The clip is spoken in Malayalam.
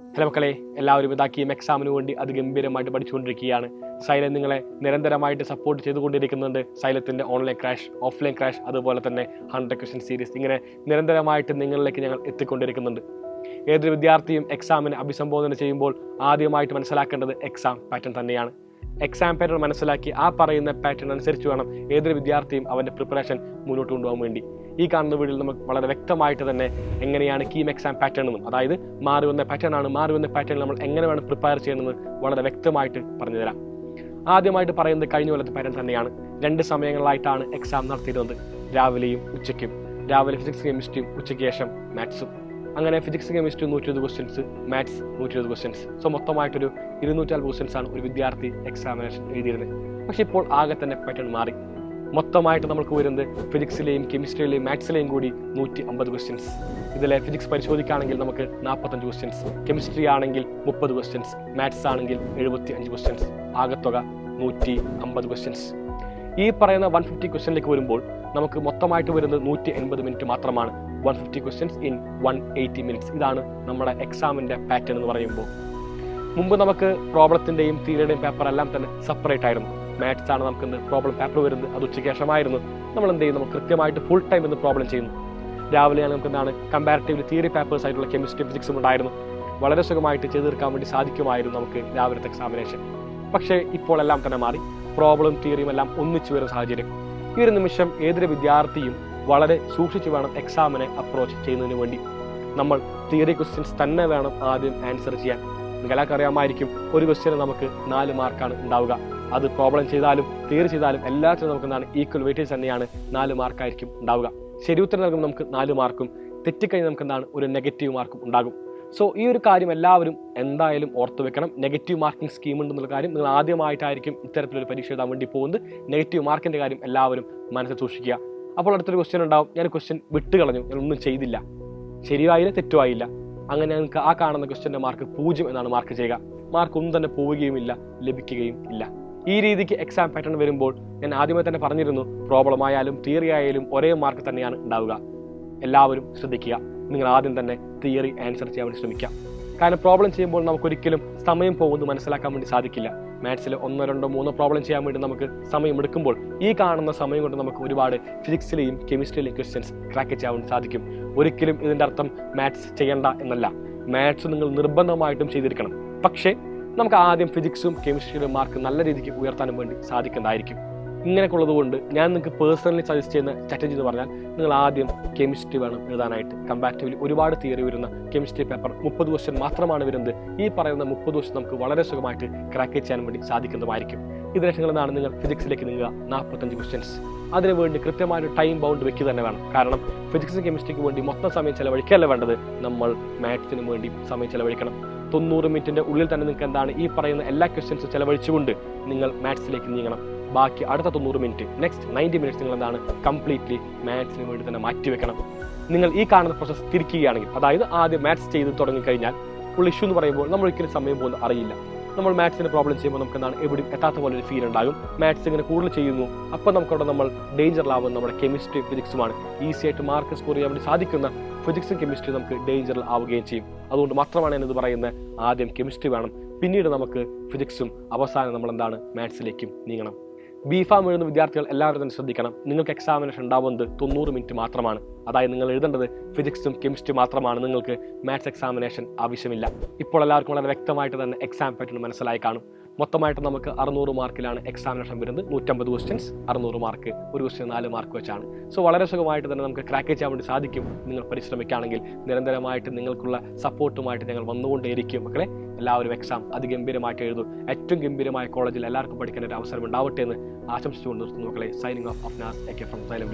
ഹലോ മക്കളെ, എല്ലാവരും ഇതാക്കിയും എക്സാമിന് വേണ്ടി അതിഗംഭീരമായിട്ട് പഠിച്ചുകൊണ്ടിരിക്കുകയാണ്. സൈലം നിങ്ങളെ നിരന്തരമായിട്ട് സപ്പോർട്ട് ചെയ്തുകൊണ്ടിരിക്കുന്നുണ്ട്. സൈലത്തിൻ്റെ ഓൺലൈൻ ക്രാഷ്, ഓഫ്ലൈൻ ക്രാഷ്, അതുപോലെ തന്നെ 100 ക്വസ്റ്റ്യൻ സീരീസ്, ഇങ്ങനെ നിരന്തരമായിട്ട് നിങ്ങളിലേക്ക് ഞങ്ങൾ എത്തിക്കൊണ്ടിരിക്കുന്നുണ്ട്. ഏതൊരു വിദ്യാർത്ഥിയും എക്സാമിനെ അഭിസംബോധന ചെയ്യുമ്പോൾ ആദ്യമായിട്ട് മനസ്സിലാക്കേണ്ടത് എക്സാം പാറ്റേൺ തന്നെയാണ്. എക്സാം പാറ്റേൺ മനസ്സിലാക്കി ആ പറയുന്ന പാറ്റേൺ അനുസരിച്ച് വേണം ഏതൊരു വിദ്യാർത്ഥിയും അവൻ്റെ പ്രിപ്പറേഷൻ മുന്നോട്ട് കൊണ്ടുപോകാൻ വേണ്ടി. ഈ കാണുന്ന വീഡിയോയിൽ നമുക്ക് വളരെ വ്യക്തമായിട്ട് തന്നെ എങ്ങനെയാണ് കീം എക്സാം പാറ്റേൺ എന്നും, അതായത് മാറി വന്ന പാറ്റേൺ നമ്മൾ എങ്ങനെ വേണം പ്രിപ്പയർ ചെയ്യണമെന്ന് വളരെ വ്യക്തമായിട്ട് പറഞ്ഞു തരാം. ആദ്യമായിട്ട് പറയുന്നത് കഴിഞ്ഞ കൊല്ലത്തെ പാറ്റേൺ തന്നെയാണ്. 2 സമയങ്ങളിലായിട്ടാണ് എക്സാം നടത്തിയിരുന്നത്, രാവിലെയും ഉച്ചയ്ക്കും. രാവിലെ ഫിസിക്സ് കെമിസ്ട്രിയും, ഉച്ചയ്ക്ക് ശേഷം മാത്സും. അങ്ങനെ physics chemistry 120 questions, maths 120 questions. So മൊത്തമായിട്ടൊരു 240 ക്വസ്റ്റ്യൻസ് ആണ് ഒരു വിദ്യാർത്ഥി എക്സാമിനേഷൻ എഴുതിയിരുന്നത്. പക്ഷെ ഇപ്പോൾ ആകെ തന്നെ പാറ്റേൺ മാറി. മൊത്തമായിട്ട് നമുക്ക് വരുന്നത് ഫിസിക്സിലെയും കെമിസ്ട്രിയിലെയും മാത്സിലെയും കൂടി 150 ക്വസ്റ്റ്യൻസ്. ഇതിലെ ഫിസിക്സ് പരിശോധിക്കുകയാണെങ്കിൽ നമുക്ക് 45 ക്വസ്റ്റ്യൻസ്, കെമിസ്ട്രി ആണെങ്കിൽ 30 ക്വസ്റ്റ്യൻസ്, മാത്സ് ആണെങ്കിൽ 75 ക്വസ്റ്റ്യൻസ്. ആകെത്തുക 150 ക്വസ്റ്റ്യൻസ്. ഈ പറയുന്ന 150 ക്വസ്റ്റ്യനിലേക്ക് വരുമ്പോൾ നമുക്ക് മൊത്തമായിട്ട് വരുന്നത് 180 മിനിറ്റ് മാത്രമാണ്. 150 ക്വസ്റ്റ്യൻസ് ഇൻ 180 മിനിറ്റ്സ്. ഇതാണ് നമ്മുടെ എക്സാമിൻ്റെ പാറ്റേൺ എന്ന് പറയുമ്പോൾ. മുമ്പ് നമുക്ക് പ്രോബ്ലത്തിൻ്റെയും തിയറിയുടെയും പേപ്പർ എല്ലാം തന്നെ സെപ്പറേറ്റ് ആയിരുന്നു. മാത്സ് ആണ് നമുക്ക് ഇന്ന് പ്രോബ്ലം പേപ്പർ വരുന്നത്, അത് ഉച്ചയ്ക്ക് ശേഷമായിരുന്നു. നമ്മൾ എന്ത് ചെയ്യും, നമുക്ക് കൃത്യമായിട്ട് ഫുൾ ടൈം ഇന്ന് പ്രോബ്ലം ചെയ്യുന്നു. രാവിലെയാണ് നമുക്ക് എന്താണ് കമ്പാരിറ്റീവ്ലി തിയറി പേപ്പേഴ്സ് ആയിട്ടുള്ള കെമിസ്ട്രി ഫിസിക്സും ഉണ്ടായിരുന്നു. വളരെ സുഖമായിട്ട് ചെയ്ത് തീർക്കാൻ വേണ്ടി സാധിക്കുമായിരുന്നു നമുക്ക് രാവിലത്തെ എക്സാമിനേഷൻ. പക്ഷേ ഇപ്പോൾ എല്ലാം തന്നെ മാറി. പ്രോബ്ലം തിയറിയും എല്ലാം ഒന്നിച്ചു വരുന്ന സാഹചര്യം. ഈ ഒരു നിമിഷം ഏതൊരു വിദ്യാർത്ഥിയും വളരെ സൂക്ഷിച്ച് വേണം എക്സാമിനെ അപ്രോച്ച് ചെയ്യുന്നതിന് വേണ്ടി. നമ്മൾ തിയറി ക്വസ്റ്റ്യൻസ് തന്നെ വേണം ആദ്യം ആൻസർ ചെയ്യാൻ. നിങ്ങൾക്കൊക്കെ അറിയാമായിരിക്കും, ഒരു ക്വസ്റ്റ്യന് നമുക്ക് 4 മാർക്കാണ് ഉണ്ടാവുക. അത് പ്രോബ്ലം ചെയ്താലും തിയറി ചെയ്താലും എല്ലാത്തിനും നമുക്ക് എന്താണ് ഈക്വൽ വെയിറ്റേജ് തന്നെയാണ് 4 മാർക്കായിരിക്കും ഉണ്ടാവുക. ശരി ഉത്തരം നൽകുമ്പോൾ നമുക്ക് 4 മാർക്കും, തെറ്റിക്കഴിഞ്ഞാൽ നമുക്ക് എന്താണ് ഒരു നെഗറ്റീവ് മാർക്കും ഉണ്ടാകും. സോ ഈ ഒരു കാര്യം എല്ലാവരും എന്തായാലും ഓർത്തു വെക്കണം. നെഗറ്റീവ് മാർക്കിംഗ് സ്കീം ഉണ്ടെന്നുള്ള കാര്യം നിങ്ങൾ ആദ്യമായിട്ടായിരിക്കും ഇത്തരത്തിലൊരു പരീക്ഷ എഴുതാൻ വേണ്ടി പോകുന്നത്. നെഗറ്റീവ് മാർക്കിൻ്റെ കാര്യം എല്ലാവരും മനസ്സിൽ സൂക്ഷിക്കുക. അപ്പോൾ അടുത്തൊരു ക്വസ്റ്റ്യൻ ഉണ്ടാവും, ഞാൻ ക്വസ്റ്റ്യൻ വിട്ടുകളഞ്ഞു, ഞാനൊന്നും ചെയ്തില്ല, ശരിയായില്ല തെറ്റുമായില്ല. അങ്ങനെ നിങ്ങൾക്ക് ആ കാണുന്ന ക്വസ്റ്റ്യൻ്റെ മാർക്ക് 0 എന്നാണ് മാർക്ക് ചെയ്യുക. മാർക്ക് ഒന്നും തന്നെ പോവുകയുമില്ല, ലഭിക്കുകയും ഇല്ല. ഈ രീതിക്ക് എക്സാം പാറ്റേൺ വരുമ്പോൾ ഞാൻ ആദ്യമേ തന്നെ പറഞ്ഞിരുന്നു, പ്രോബ്ലം ആയാലും തിയറി ആയാലും ഒരേ മാർക്ക് തന്നെയാണ് ഉണ്ടാവുക. എല്ലാവരും ശ്രദ്ധിക്കുക. നിങ്ങൾ ആദ്യം തന്നെ തിയറി ആൻസർ ചെയ്യാൻ വേണ്ടി ശ്രമിക്കുക. കാരണം പ്രോബ്ലം ചെയ്യുമ്പോൾ നമുക്കൊരിക്കലും സമയം പോകുന്നത് മനസ്സിലാക്കാൻ വേണ്ടി സാധിക്കില്ല. മാത്സിൽ 1, 2, 3 പ്രോബ്ലം ചെയ്യാൻ വേണ്ടി നമുക്ക് സമയം എടുക്കുമ്പോൾ ഈ കാണുന്ന സമയം കൊണ്ട് നമുക്ക് ഒരുപാട് ഫിസിക്സിലെയും കെമിസ്ട്രിയിലെയും ക്വസ്റ്റ്യൻസ് ക്രാക്ക് ചെയ്യാൻ വേണ്ടി സാധിക്കും. ഒരിക്കലും ഇതിൻ്റെ അർത്ഥം മാത്സ് ചെയ്യണ്ട എന്നല്ല. മാത്സ് നിങ്ങൾ നിർബന്ധമായിട്ടും ചെയ്തിരിക്കണം. പക്ഷേ നമുക്ക് ആദ്യം ഫിസിക്സും കെമിസ്ട്രിയിലും മാർക്ക് നല്ല രീതിക്ക് ഉയർത്താനും വേണ്ടി സാധിക്കുന്നതായിരിക്കും. ഇങ്ങനെയൊക്കെ ഉള്ളതുകൊണ്ട് ഞാൻ നിങ്ങൾക്ക് പേഴ്സണലി സജസ്റ്റ് ചെയ്യുന്ന സ്ട്രാറ്റജി എന്ന് പറഞ്ഞാൽ, നിങ്ങൾ ആദ്യം കെമിസ്ട്രി വേണം എഴുതാനായിട്ട്. കമ്പാരിറ്റീവ്ലി ഒരുപാട് തിയറി വരുന്ന കെമിസ്ട്രി പേപ്പർ 30 ക്വസ്റ്റ്യൻ മാത്രമാണ് വരുന്നത്. ഈ പറയുന്ന 30 ക്വസ്റ്റ്യൻ നമുക്ക് വളരെ സുഖമായിട്ട് ക്രാക്ക് ചെയ്യാൻ വേണ്ടി സാധിക്കുന്നതായിരിക്കും. ഇതിനു നിന്നാണ് നിങ്ങൾ ഫിസിക്സിലേക്ക് നീങ്ങുക, 45 ക്വസ്റ്റ്യൻസ്. അതിനുവേണ്ടി കൃത്യമായൊരു ടൈം ബൗണ്ട് വെക്കുക തന്നെ വേണം. കാരണം ഫിസിക്സും കെമിസ്ട്രിക്ക് വേണ്ടി മൊത്തം സമയം ചെലവഴിക്കുകയല്ല വേണ്ടത്, നമ്മൾ മാത്സിന് വേണ്ടി സമയം ചെലവഴിക്കണം. 90 മിനിറ്റിൻ്റെ ഉള്ളിൽ തന്നെ നിങ്ങൾക്ക് എന്താണ് ഈ പറയുന്ന എല്ലാ ക്വസ്റ്റ്യൻസും ചെലവഴിച്ചുകൊണ്ട് നിങ്ങൾ മാത്സിലേക്ക് നീങ്ങണം. ബാക്കി അടുത്ത 90 മിനിറ്റ്, നെക്സ്റ്റ് 90 മിനിറ്റ്സ് നിങ്ങൾ എന്താണ് കംപ്ലീറ്റ്ലി മാത്സിന് വേണ്ടി തന്നെ മാറ്റിവെക്കണം. നിങ്ങൾ ഈ കാണുന്ന പ്രോസസ്സ് തിരിക്കുകയാണെങ്കിൽ, അതായത് ആദ്യം മാത്സ് ചെയ്ത് തുടങ്ങിക്കഴിഞ്ഞാൽ ഉള്ള ഇഷ്യൂ എന്ന് പറയുമ്പോൾ നമ്മൾ ഒരിക്കലും സമയം പോകുന്നത് അറിയില്ല. നമ്മൾ മാത്സിന് പ്രോബ്ലം ചെയ്യുമ്പോൾ നമുക്ക് എന്താണ് എവിടെയും എത്താത്ത പോലെ ഒരു ഫീൽ ഉണ്ടാകും. മാത്സ് ഇങ്ങനെ കൂടുതൽ ചെയ്യുന്നു, അപ്പോൾ നമുക്കവിടെ നമ്മൾ ഡേഞ്ചറിലാവുന്നത് നമ്മുടെ കെമിസ്ട്രി ഫിസിക്സുമാണ്. ഈസി ആയിട്ട് മാർക്ക് സ്കോർ ചെയ്യാൻ വേണ്ടി സാധിക്കുന്ന ഫിസിക്സും കെമിസ്ട്രി നമുക്ക് ഡേഞ്ചറിൽ ആവുകയും ചെയ്യും. അതുകൊണ്ട് മാത്രമാണ് ഞാനിത് പറയുന്നത്, ആദ്യം കെമിസ്ട്രി വേണം, പിന്നീട് നമുക്ക് ഫിസിക്സും, അവസാനം നമ്മൾ എന്താണ് മാത്സിലേക്കും നീങ്ങണം. ബിഫാം എഴുതുന്ന വിദ്യാർത്ഥികൾ എല്ലാവരും തന്നെ ശ്രദ്ധിക്കണം. നിങ്ങൾക്ക് എക്സാമിനേഷൻ ഉണ്ടാവുന്നത് 90 മിനിറ്റ് മാത്രമാണ്. അതായത് നിങ്ങൾ എഴുതേണ്ടത് ഫിസിക്സും കെമിസ്ട്രി മാത്രമാണ്. നിങ്ങൾക്ക് മാത്സ് എക്സാമിനേഷൻ ആവശ്യമില്ല. ഇപ്പോൾ എല്ലാവർക്കും വളരെ വ്യക്തമായിട്ട് തന്നെ എക്സാം പാറ്റേൺ മനസ്സിലായി കാണും. മൊത്തമായിട്ട് നമുക്ക് 600 മാർക്കിലാണ് എക്സാമിനേഷൻ വരുന്നത്. 150 ക്വസ്റ്റ്യൻസ്, 600 മാർക്ക്, ഒരു ക്വസ്റ്റ്യൻ 4 മാർക്ക് വെച്ചാണ്. സോ വളരെ സുഖമായിട്ട് തന്നെ നമുക്ക് ക്രാക്ക് ചെയ്യാൻ വേണ്ടി സാധിക്കും. നിങ്ങൾ പരിശ്രമിക്കുകയാണെങ്കിൽ നിരന്തരമായിട്ട് നിങ്ങൾക്കുള്ള സപ്പോർട്ടുമായിട്ട് ഞങ്ങൾ വന്നുകൊണ്ടേയിരിക്കും. മക്കളെ, എല്ലാവരും എക്സാം അതിഗംഭീരമായിട്ട് എഴുതും. ഏറ്റവും ഗംഭീരമായ കോളേജിൽ എല്ലാവർക്കും പഠിക്കാൻ ഒരു അവസരം ഉണ്ടാവട്ടെ എന്ന് ആശംസിച്ചുകൊണ്ട് നിർത്തുന്നു. മക്കളെ, signing off Afnas A K from xylem.